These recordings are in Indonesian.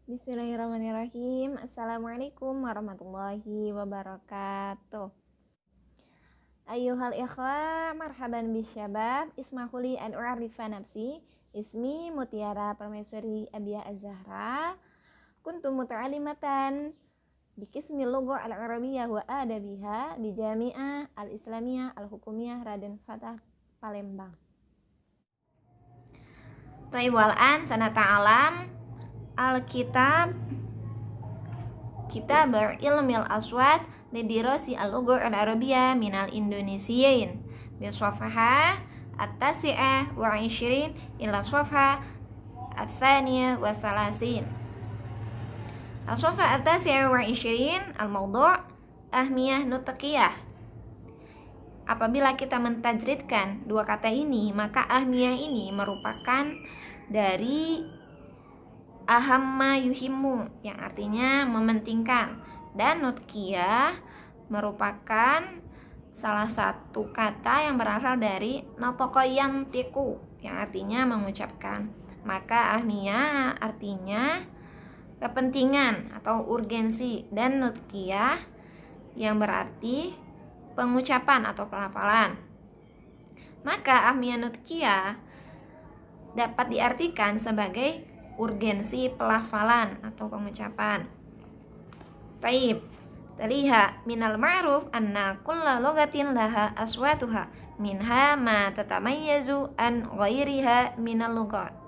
Bismillahirrahmanirrahim. Assalamualaikum warahmatullahi wabarakatuh. Ayyuhal ikhwa, marhaban bisyabab. Ismahuli an u'arifa nafsi. Ismi Mutiara Permaisuri Abiyah Az-Zahra. Kuntu muta'alimatan bikismi lugha al-arabiyyah wa adabiha bi Jami'ah Al-Islamiyah Al-Hukumiyah Raden Fatah Palembang. Taiwalan sanata'alam Al-Kitab Kitab Ilmil Aswad Lidirasi Al-Lugha Al-Arabiyyah Minal Indonesiyin Biswafaha At-Tasi'ah wa 20 ila Swafaha At-Thaniyah wa 30. Al-Swafaha At-Tasi'ah wa 20 Al-Mawdu' Ahmiyah Nutqiyah. Apabila kita mentajridkan dua kata ini, maka ahmiyah ini merupakan dari ahamma yuhimmu, yang artinya mementingkan, dan nutqiyah merupakan salah satu kata yang berasal dari nataka yantiqu, yang artinya mengucapkan. Maka ahmiyah artinya kepentingan atau urgensi, dan nutqiyah yang berarti pengucapan atau pelafalan. Maka ahmiyah nutqiyah dapat diartikan sebagai urgensi pelafalan atau pengucapan. Taib, terlihat minal ma'ruf anna kulla logatin laha aswatuha minha ma tatamayyazu an ghairiha minal logat.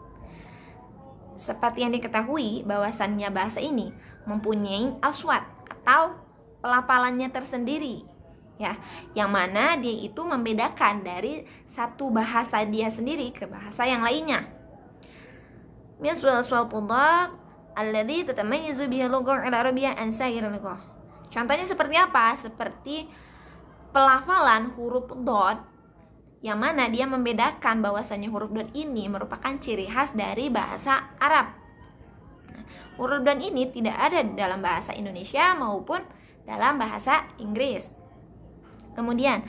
Seperti yang diketahui bahwasannya bahasa ini mempunyai aswat atau pelafalannya tersendiri, ya, yang mana dia itu membedakan dari satu bahasa dia sendiri ke bahasa yang lainnya. Misal suwalpudad alladhi tatamayyazu bihi lugha al-arabiyyah an sa'iril lugha. Contohnya seperti apa? Seperti pelafalan huruf dod, yang mana dia membedakan bahwasanya huruf dod ini merupakan ciri khas dari bahasa Arab. Huruf dod ini tidak ada dalam bahasa Indonesia maupun dalam bahasa Inggris. Kemudian,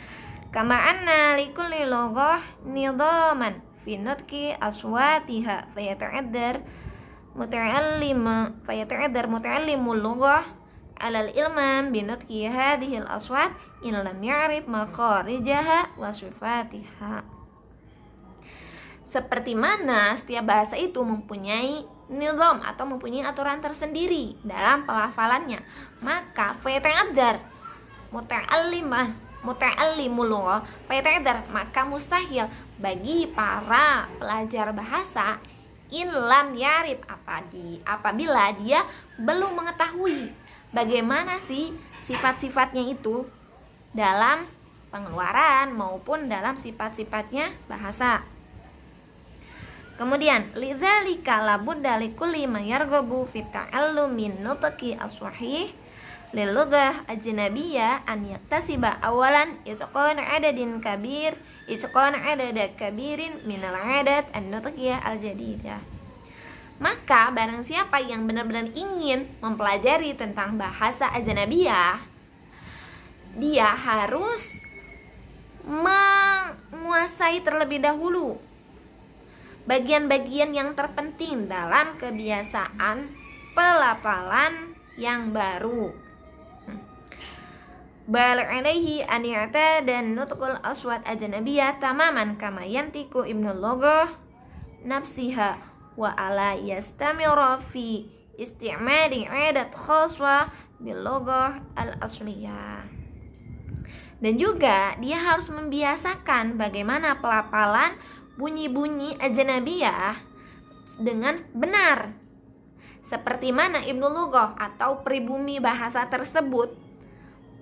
kama anna likulli lughah nidhaman fi nutqi aswatiha fayata'addar muta'allimul lughah 'ala al-ilmam bi nutqi hadhihi al-aswat in lam ya'rif makharijaha wa sifatiha. Seperti mana setiap bahasa itu mempunyai nizam atau mempunyai aturan tersendiri dalam pelafalannya, maka fayata'addar muta'allimul lughah fayata'addar, maka mustahil bagi para pelajar bahasa lam yarib apabila dia belum mengetahui bagaimana sih sifat-sifatnya itu dalam pengeluaran maupun dalam sifat-sifatnya bahasa. Kemudian lidzalika labudda likulli man yarghabu fi ta'allumin nutqi as-sahih lil lughah ajnabiyyah an yaktasiba awalan isqan adadin kabirin minal adat an-nutqiyah al-jadidah. Maka barang siapa yang benar-benar ingin mempelajari tentang bahasa ajnabiyah, dia harus menguasai terlebih dahulu bagian-bagian yang terpenting dalam kebiasaan pelafalan yang baru. Bal alaihi an ya'tada nutqul aswat ajnabiyah tamaman kama yantiku ibnul lughah nafsiha wa ala yastamira fi isti'mali 'adat khaswa bil lughah al asliyah. Dan juga dia harus membiasakan bagaimana pelafalan bunyi-bunyi ajnabiyah dengan benar, seperti mana ibnul lughah atau pribumi bahasa tersebut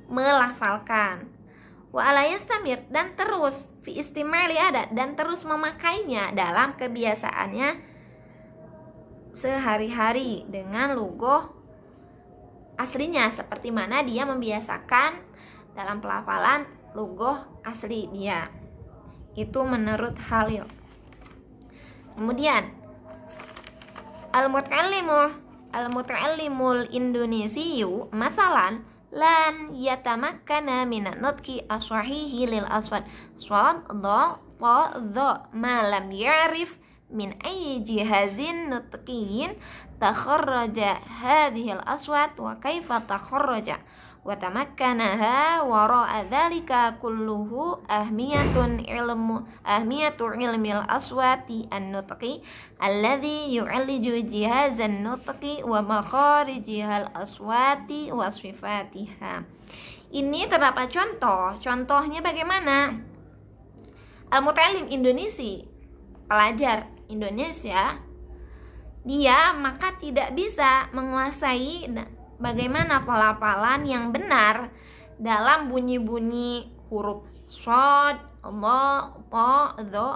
melafalkan. Wa ala yastamir, dan terus fi istimali adat, dan terus memakainya dalam kebiasaannya sehari-hari dengan lughah aslinya, seperti mana dia membiasakan dalam pelafalan lughah asli dia. Itu menurut Khalil. Kemudian al-muta'allimul indonesiyu masalan lan yatamakkana minat nutqi as-sahihi lil aswad swad dha ta dha ma lam ya'rif min ayyi jihazin nutqiyin takharraja hadhil aswat wa kaifa takharraja wa tamakkanaha wara'a dzalika kulluhu ahmiyatu ilmil aswati an-nutqi alladhi yu'alliju jihazan nutqi wa makharijihal aswati wa sifatiha. Ini terdapat contohnya bagaimana al-muta'allim Indonesia, pelajar Indonesia, dia maka tidak bisa menguasai bagaimana pelafalan yang benar dalam bunyi-bunyi huruf shad, dha, ta, dha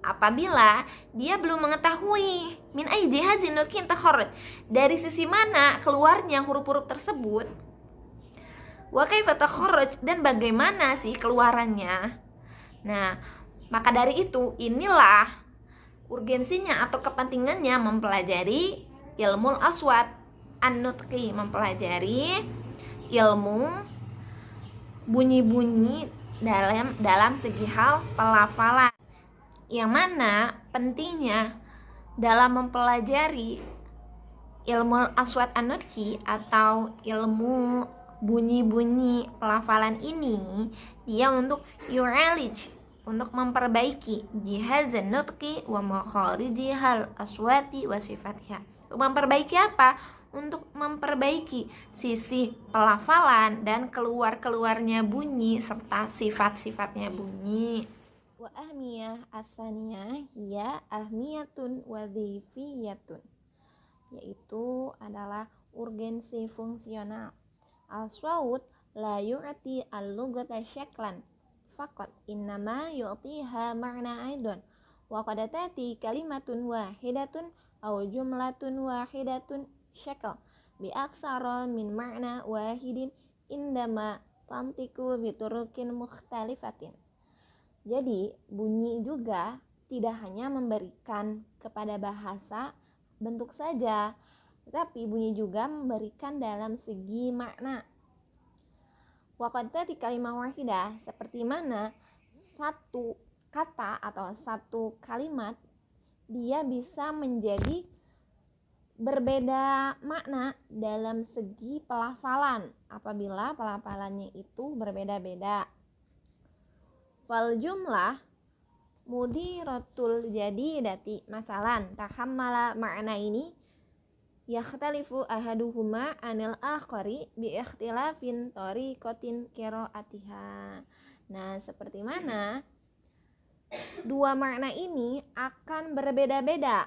apabila dia belum mengetahui min ay jihazin nutqin takharraj, dari sisi mana keluarnya huruf-huruf tersebut, wa kaifa takharraj, dan bagaimana sih keluarannya. Nah, maka dari itu inilah urgensinya atau kepentingannya mempelajari ilmu aswat an-nutqi, mempelajari ilmu bunyi-bunyi dalam segi hal pelafalan. Yang mana pentingnya dalam mempelajari ilmu aswat an-nutqi atau ilmu bunyi-bunyi pelafalan ini, dia untuk yu'alij, untuk memperbaiki jihazan nutqi wa makharijihal aswati wa sifatiha. Untuk memperbaiki apa? Untuk memperbaiki sisi pelafalan dan keluarnya bunyi serta sifat-sifatnya bunyi. Wa ahmiyah asaniyah hiya ahmiyatun wadhifiyatun, yaitu adalah urgensi fungsional. Al-sawt la yu'ti al-lughata syaklan faqat innama yu'tiha ma'na aidan wa qad tati kalimatun wahidatun aw jumlatun wahidatun syakal bi aksara min ma'na wahidin indama tantiku biturukin mukhtalifatin. Jadi bunyi juga tidak hanya memberikan kepada bahasa bentuk saja, tetapi bunyi juga memberikan dalam segi makna. Waqad tati kalimah wahidah, seperti mana satu kata atau satu kalimat dia bisa menjadi berbeda makna dalam segi pelafalan apabila pelafalannya itu berbeda-beda. Fal jumlah mudiratul jadidati masalan tahammala makna ini yakhtalifu ahaduhuma anil akhari bi ikhtilafin tariqatin qiraatiha. Nah, seperti mana dua makna ini akan berbeda-beda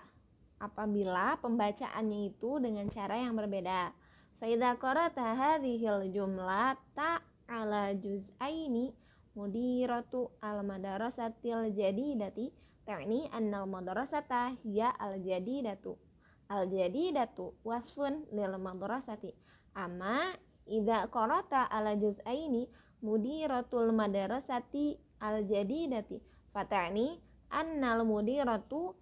apabila pembacaannya itu dengan cara yang berbeda. Fa idza qara'ta hadhil jumlata ala juz'aini mudiratu al-madarasatil jadidati ta'ni annal madrasata hiya al-jadidatu. Al-jadidatu wasfun lil madrasati. Amma idza qara'ta ala juz'aini mudiratul madrasati al-jadidati fata'ni annal mudirata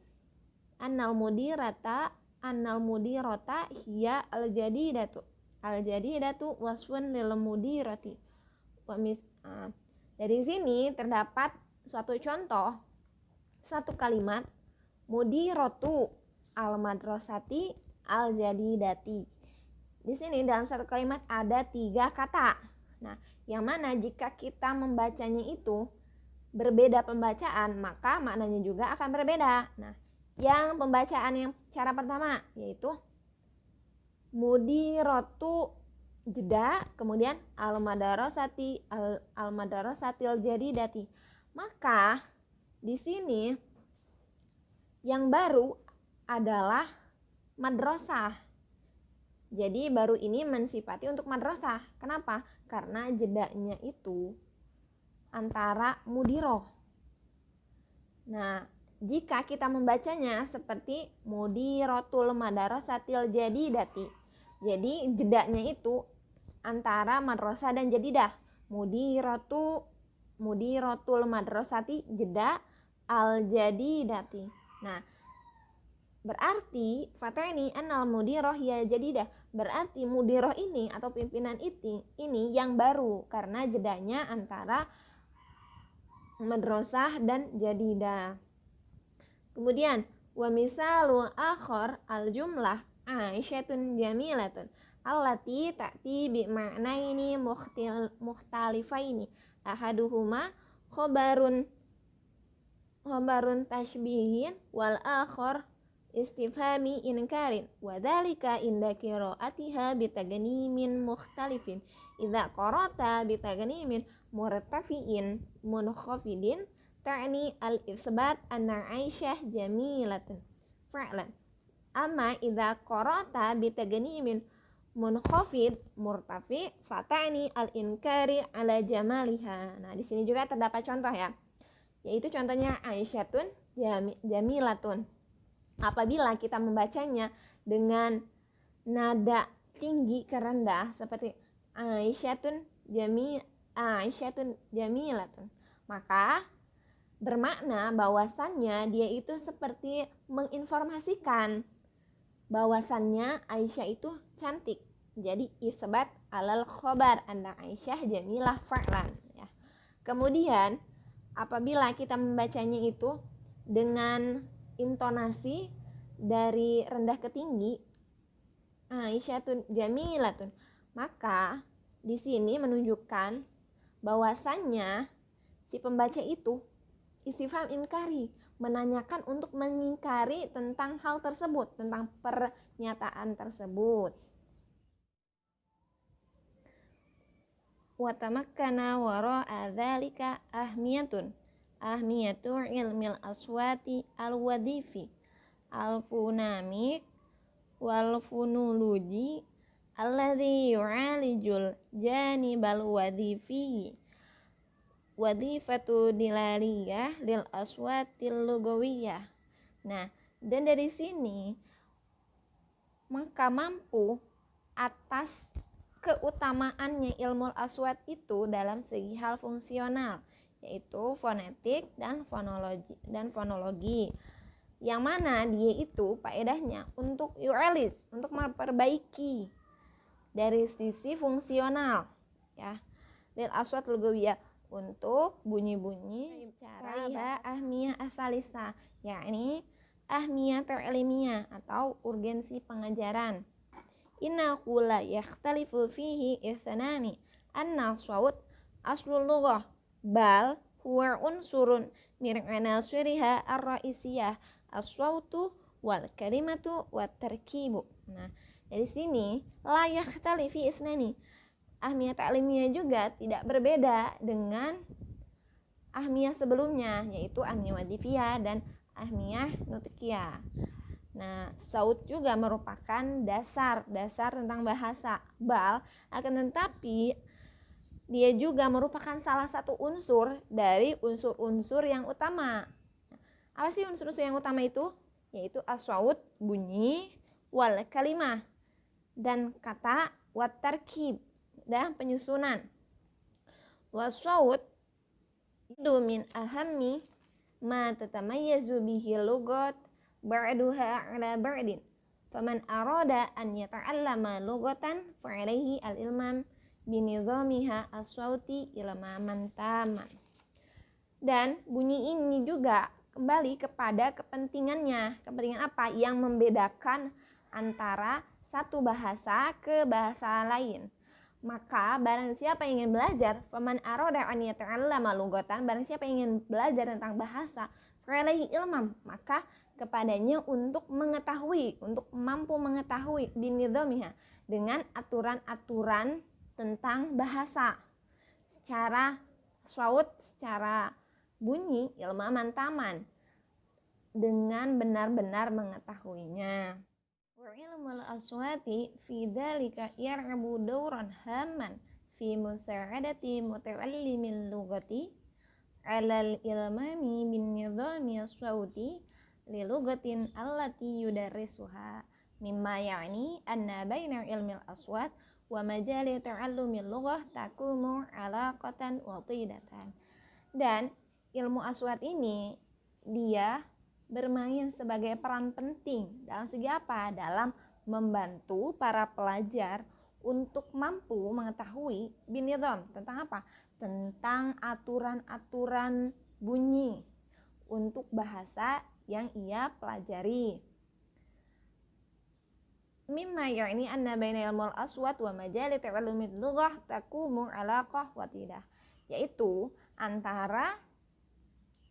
hiya al-jadidatu wasfun lil mudirati. Dari sini terdapat suatu contoh, satu kalimat mudiratu al-madrasati al-jadidati. Di sini dalam satu kalimat ada 3 kata. Nah, yang mana jika kita membacanya itu berbeda pembacaan, maka maknanya juga akan berbeda. Nah, yang pembacaan yang cara pertama yaitu mudiratu jeda, kemudian al-madrasatil jadidati. Maka di sini yang baru adalah madrasah. Jadi baru ini mensifati untuk madrasah. Kenapa? Karena jedanya itu antara mudiroh. Nah, jika kita membacanya seperti mudiratul madarasatil jadidati, jadi jedanya itu antara madrasah dan jadidah. Mudiratul madrasati jeda al jadidati. Nah, berarti fatani annal mudirah ya jadidah. Berarti mudirah ini atau pimpinan ini yang baru karena jedanya antara madrasah dan jadidah. Kemudian wa misalu akhar al jumlah Aisyatun jamilatun allati ta'ti bi ma'naini mukhtalifaini ahaduhuma khabarun tashbihin wal akhar istifhami inkarin wa dzalika inda qiraatiha bi taganimin mukhtalifin idza qara'ta bi taganimin murtafi'in munkhafidin ta'ni al isbat anna Aisyah jamilatun fa'lan amma idza qara'ta bi taganimin munkhafid murtafi fata'ni al inkari ala jamaliha. Nah, di sini juga terdapat contoh ya, yaitu contohnya Aisyatun jamilatun. Apabila kita membacanya dengan nada tinggi ke rendah seperti Aisyatun jamilatun, maka bermakna bahwasannya dia itu seperti menginformasikan bahwasannya Aisyah itu cantik. Jadi isbat alal khobar anna Aisyah jamilah fa'lan ya. Kemudian apabila kita membacanya itu dengan intonasi dari rendah ke tinggi, Aisyatun jamilatun, maka di sini menunjukkan bahwasannya si pembaca itu istifham inkari, menanyakan untuk mengingkari tentang hal tersebut, tentang pernyataan tersebut. Wa tamakkana wara'a dzalika ahmiyatu ilmil aswati al-wadifi al-funamik wal funuluji alladhi yu'alijul janibal wadifi wadifatu dilariyah lil aswatil lugawiyah. Nah, dan dari sini maka mampu atas keutamaannya ilmu aswat itu dalam segi hal fungsional, yaitu fonetik dan fonologi, yang mana dia itu faedahnya untuk yu'alis, untuk memperbaiki dari sisi fungsional ya, lil aswat lugawiyah, untuk bunyi-bunyi secara ahmiyah asalisa, yakni ahmiyah terilmiah atau urgensi pengajaran. Innahu la yakhtalifu fihi ithnani anna sawt aslul lughah bal huwa unsurun min anasiriha ar-ra'isiyah as-sawtu wal kalimatu wat tarkibu. Nah, dari sini la yakhtalifi isnani, ahmiyah ta'limiyah juga tidak berbeda dengan ahmiyah sebelumnya, yaitu ahmiyah wadifiyah dan ahmiyah nutikiyah. Nah, saut juga merupakan dasar tentang bahasa, bal akan tetapi dia juga merupakan salah satu unsur dari unsur-unsur yang utama. Apa sih unsur-unsur yang utama itu? Yaitu as-saut, bunyi, wal kalimah, dan kata, wat tarkib, dan penyusunan. Wasawut itu min ahammi ma tatamayyazu bihi lugat ba'duha ala ba'din. Faman arada an yata'allama lugatan fa'alaihi al-ilmam binizamiha as-sawti ilmaman taman. Dan bunyi ini juga kembali kepada kepentingannya. Kepentingan apa? Yang membedakan antara satu bahasa ke bahasa lain. Maka barang siapa yang ingin belajar, faman arada an yata'allama lugatan, barang siapa yang ingin belajar tentang bahasa, fa'alaihi ilmam, maka kepadanya untuk mengetahui, untuk mampu mengetahui binidhamiha, dengan aturan-aturan tentang bahasa secara saut, secara bunyi, ilmaman taman, dengan benar-benar mengetahuinya. Wa ilmul aswati fi dzalika yar'abu dawran hamman fi musa'adati muta'allimil lughati 'alal ilmami bin nizami as-sawti li lughatin allati yudarrisuha mimma ya'ni anna baina ilmil aswat wa majali ta'allumil lughah takumu 'alaqatan wa tidatan. Dan ilmu aswat ini dia bermain sebagai peran penting dalam segi apa? Dalam membantu para pelajar untuk mampu mengetahui binidham, tentang apa? Tentang aturan-aturan bunyi untuk bahasa yang ia pelajari. mimma ya'ni anna baina ilmul aswat wa majali ta'allumil lughah takumu alaqah watidah, yaitu antara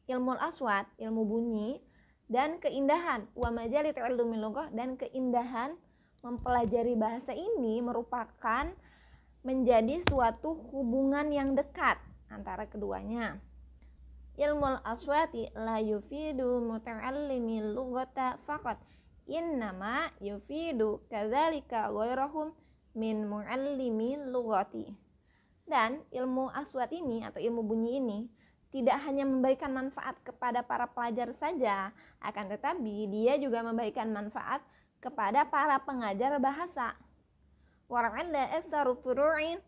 ilmul aswat, ilmu bunyi, dan keindahan wa majali ta'allumil lughah, dan keindahan mempelajari bahasa ini merupakan menjadi suatu hubungan yang dekat antara keduanya. Ilmul aswati la yufidu muta'allimil lughata faqat, innama yufidu kadzalika ghairahum min mu'allimil lughati. Dan ilmu aswat ini atau ilmu bunyi ini tidak hanya memberikan manfaat kepada para pelajar saja, akan tetapi dia juga memberikan manfaat kepada para pengajar bahasa. Wara'alla aktsaru furu'in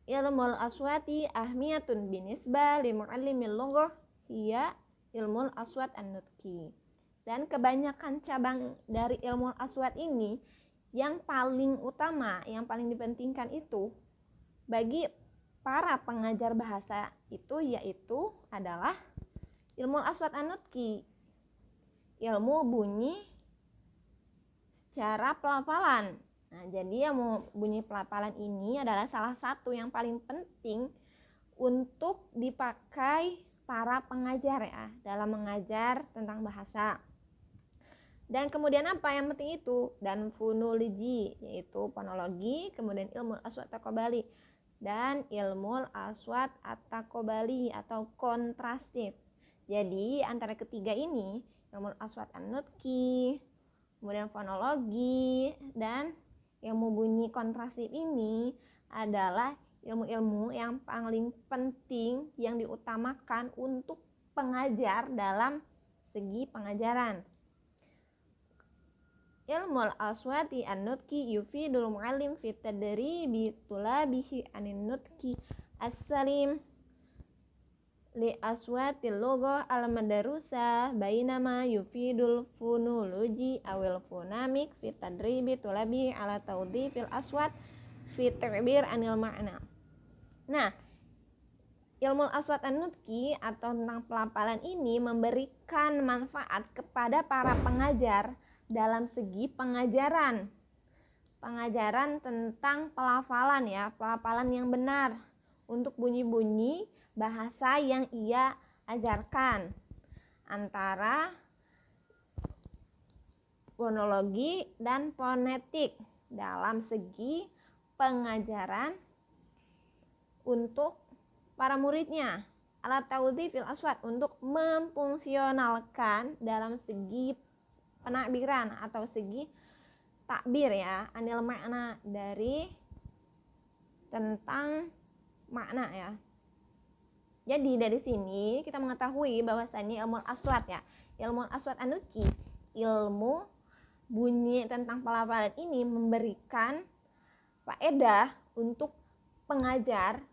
ilmul aswati ahmiyatun binisbah li mu'allimil lughah hiya ilmul aswat an-nutqi. Dan kebanyakan cabang dari ilmu aswat ini yang paling utama, yang paling dipentingkan itu bagi para pengajar bahasa itu yaitu adalah ilmu aswat an-nutqi, ilmu bunyi secara pelafalan. Nah, jadi ilmu bunyi pelafalan ini adalah salah satu yang paling penting untuk dipakai para pengajar ya dalam mengajar tentang bahasa. Dan kemudian apa yang penting itu? Dan fonologi, yaitu fonologi, kemudian ilmu aswat at-taqobali dan ilmu aswat at-taqobali atau kontrastif. Jadi antara ketiga ini, ilmu aswat an-nutqi, kemudian fonologi, dan ilmu bunyi kontrastif ini adalah ilmu-ilmu yang paling penting yang diutamakan untuk pengajar dalam segi pengajaran. Ilmul aswati an-nutqi yufidul mu'allim fi tadribi tulabihi anin nutqi as-salim li aswatil lughah al-madarusa bainama yufidul fonologi awil fonamik fi tadribi tulabihi ala tawdifil aswat fi ta'bir anil ma'na. Nah, ilmu aswat an-nutqi atau tentang pelafalan ini memberikan manfaat kepada para pengajar dalam segi pengajaran tentang pelafalan ya, pelafalan yang benar untuk bunyi-bunyi bahasa yang ia ajarkan antara fonologi dan fonetik dalam segi pengajaran untuk para muridnya, alat tawdhifil aswat untuk memfungsionalkan dalam segi penakbiran atau segi takbir ya, anil makna dari tentang makna ya. Jadi dari sini kita mengetahui bahwasannya ilmu aswat ya, ilmu aswat an-nutqi, ilmu bunyi tentang pelafalan ini memberikan faedah untuk pengajar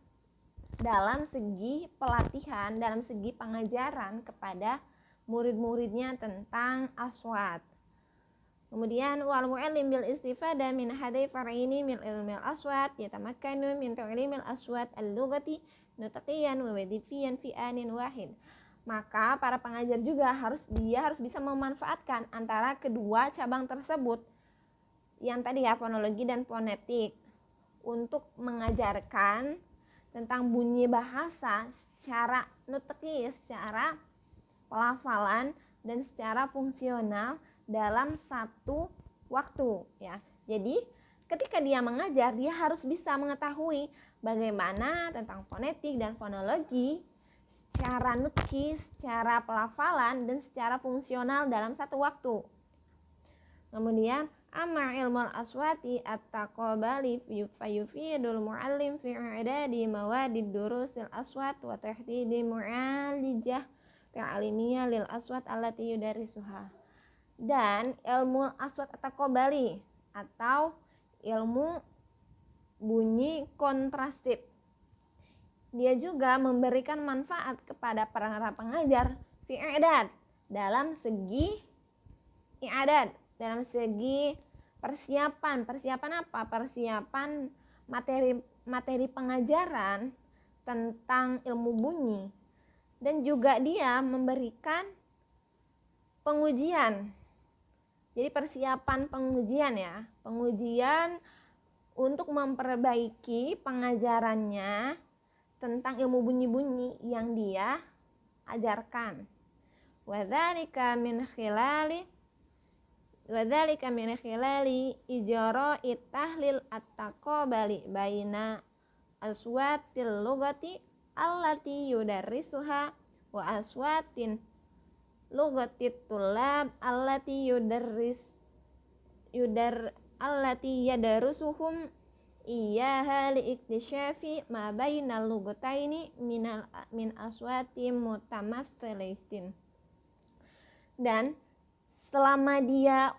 dalam segi pelatihan, dalam segi pengajaran kepada murid-muridnya tentang aswat. Kemudian wal mu'allim bil istifadah min hadai far'ini min ilmil aswat yatamakkanu min ta'limil aswat al-lughati nutqiyan wa wadifiyan fi anin wahid. Maka para pengajar juga harus bisa memanfaatkan antara kedua cabang tersebut yang tadi ya, fonologi dan fonetik, untuk mengajarkan tentang bunyi bahasa secara nutqi, secara pelafalan dan secara fungsional dalam satu waktu ya. Jadi ketika dia mengajar, dia harus bisa mengetahui bagaimana tentang fonetik dan fonologi secara nutqi, secara pelafalan dan secara fungsional dalam satu waktu. Kemudian amma ilmul aswati at-taqobali fayufidul mu'allim fi i'dadi mawadid durusil aswat wa tahdidi mu'alijah ta'alimiyah lil aswat allati yudarisuha. Dan ilmu aswat at-taqobali atau ilmu bunyi kontrastif, dia juga memberikan manfaat kepada para pengajar fi i'dad, dalam segi i'dad, dalam segi persiapan apa? Persiapan materi pengajaran tentang ilmu bunyi. Dan juga dia memberikan pengujian Jadi persiapan pengujian ya, pengujian untuk memperbaiki pengajarannya tentang ilmu bunyi-bunyi yang dia ajarkan. Wadzalika min khilali ijra'i tahlil at-taqabali baina aswatil lugati allati yudarrisuha wa aswatin lugati tullab allati yadarusuhum iyyaha liiktisyafi ma bainal lugataini min aswatin mutamatsilitin. Dan selama dia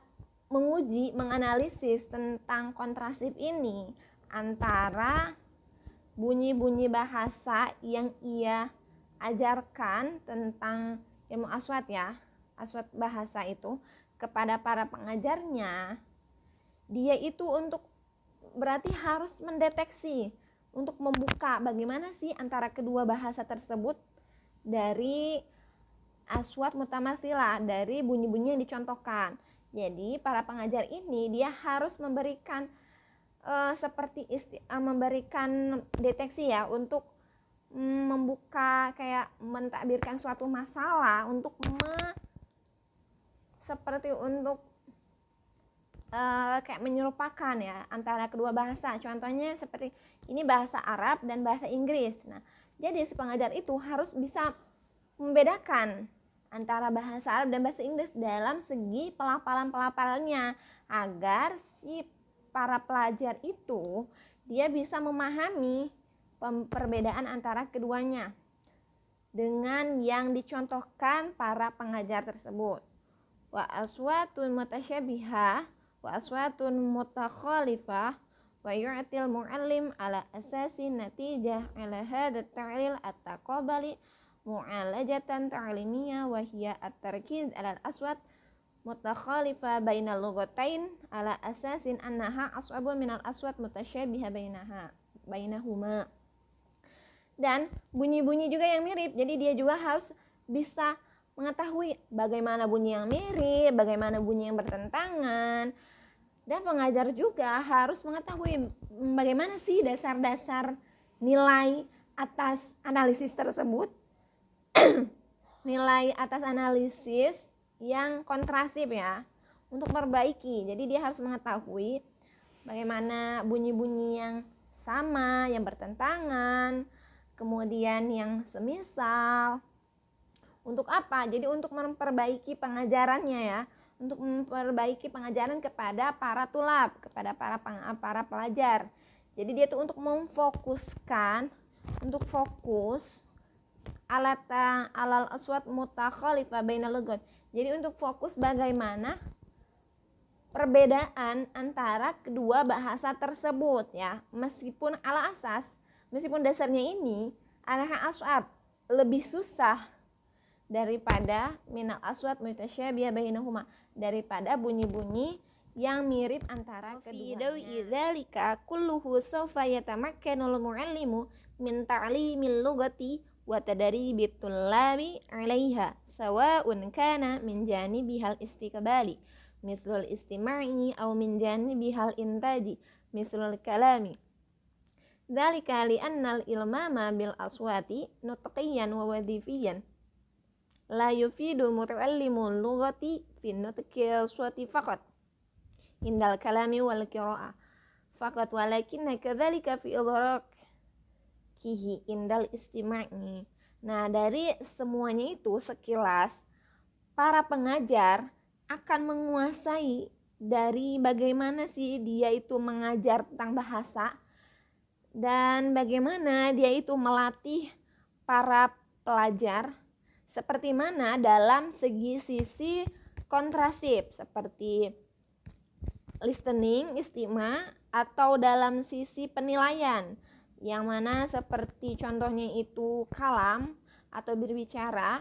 menguji, menganalisis tentang kontrasif ini antara bunyi-bunyi bahasa yang ia ajarkan tentang ilmu aswat ya, aswat bahasa itu kepada para pengajarnya, dia itu untuk berarti harus mendeteksi untuk membuka bagaimana sih antara kedua bahasa tersebut dari aswat mutamatsilah, dari bunyi-bunyi yang dicontohkan. Jadi para pengajar ini dia harus memberikan memberikan deteksi ya, untuk membuka, kayak mentakbirkan suatu masalah untuk kayak menyerupakan ya antara kedua bahasa. Contohnya seperti ini bahasa Arab dan bahasa Inggris. Nah, jadi si pengajar itu harus bisa membedakan antara bahasa Arab dan bahasa Inggris dalam segi pelafalan-pelafalannya, agar si para pelajar itu dia bisa memahami perbedaan antara keduanya dengan yang dicontohkan para pengajar tersebut. Wa aswatun mutasyabihah wa aswatun mutakhalifah wa yu'til mu'allim ala asasi natijah ala hadha at-ta'lil at-taqabali mu'alajatan ta'limiyah wa hiya at-tarkiz ala al-aswat mutakhalifa bainal lughatain ala asasin annaha aswabu minal aswat mutasyabiha bainahuma. Dan bunyi-bunyi juga yang mirip, jadi dia juga harus bisa mengetahui bagaimana bunyi yang mirip, bagaimana bunyi yang bertentangan. Dan pengajar juga harus mengetahui bagaimana sih dasar-dasar nilai atas analisis tersebut nilai atas analisis yang kontrasif ya, untuk memperbaiki. Jadi dia harus mengetahui bagaimana bunyi-bunyi yang sama, yang bertentangan, kemudian yang semisal. Untuk apa? Jadi untuk memperbaiki pengajarannya ya, untuk memperbaiki pengajaran kepada para tulab, kepada para pelajar. Jadi dia tuh untuk memfokuskan, untuk fokus alal aswat mutakhalifah bainal lugat. Jadi untuk fokus bagaimana perbedaan antara kedua bahasa tersebut ya, meskipun dasarnya ini anaha aswat lebih susah daripada minal aswat mutasyabih bainahuma, daripada bunyi-bunyi yang mirip antara keduanya. Idzalika kulluhu sawfa yatamakkanul muallimu min ta'limil lughati wa tadribit tullabi 'alaiha sawa'un kana min janibihal istiqbali mislul istima'i aw min janibihal intaji mislul kalami. Dzalika li annal ilmama bil aswati nutqiyan wa wadhifiyan la yufidu muta'allimul lughati fi nutqi aswati faqat indal kalami wal qira'ah faqat, walakinna kadzalika fi idrakihi indal istima'i. Nah, dari semuanya itu sekilas para pengajar akan menguasai dari bagaimana sih dia itu mengajar tentang bahasa, dan bagaimana dia itu melatih para pelajar seperti mana dalam segi sisi kontrasif seperti listening, istima, atau dalam sisi penilaian yang mana seperti contohnya itu kalam atau berbicara.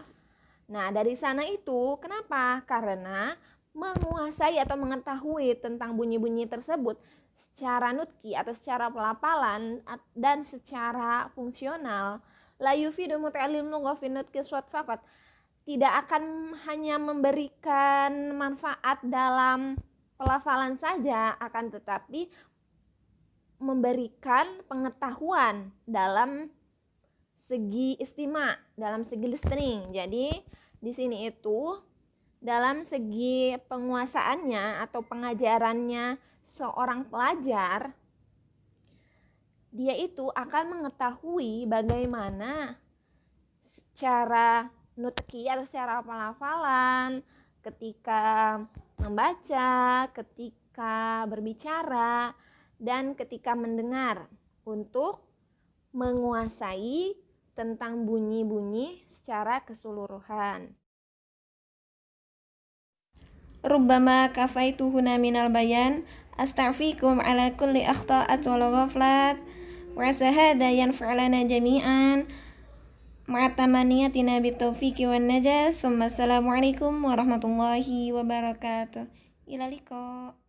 Nah, dari sana itu kenapa? Karena menguasai atau mengetahui tentang bunyi-bunyi tersebut secara nutki atau secara pelafalan dan secara fungsional, la yufidu muta'allim lugha fi nutqi aswat faqat, tidak akan hanya memberikan manfaat dalam pelafalan saja, akan tetapi memberikan pengetahuan dalam segi istima, dalam segi listening. Jadi di sini itu dalam segi penguasaannya atau pengajarannya seorang pelajar, dia itu akan mengetahui bagaimana secara nutkiyah, secara pelafalan, ketika membaca, ketika berbicara, dan ketika mendengar, untuk menguasai tentang bunyi-bunyi secara keseluruhan. Rubbama kafaituhuna minal bayan, astaghfirukum ala kulli akhta'at wal ghaflat, wa sahada yanfa'lana jami'an. Ma'atamaniyatina bitaufiqi wan najah. Assalamualaikum warahmatullahi wabarakatuh. Ila liqa.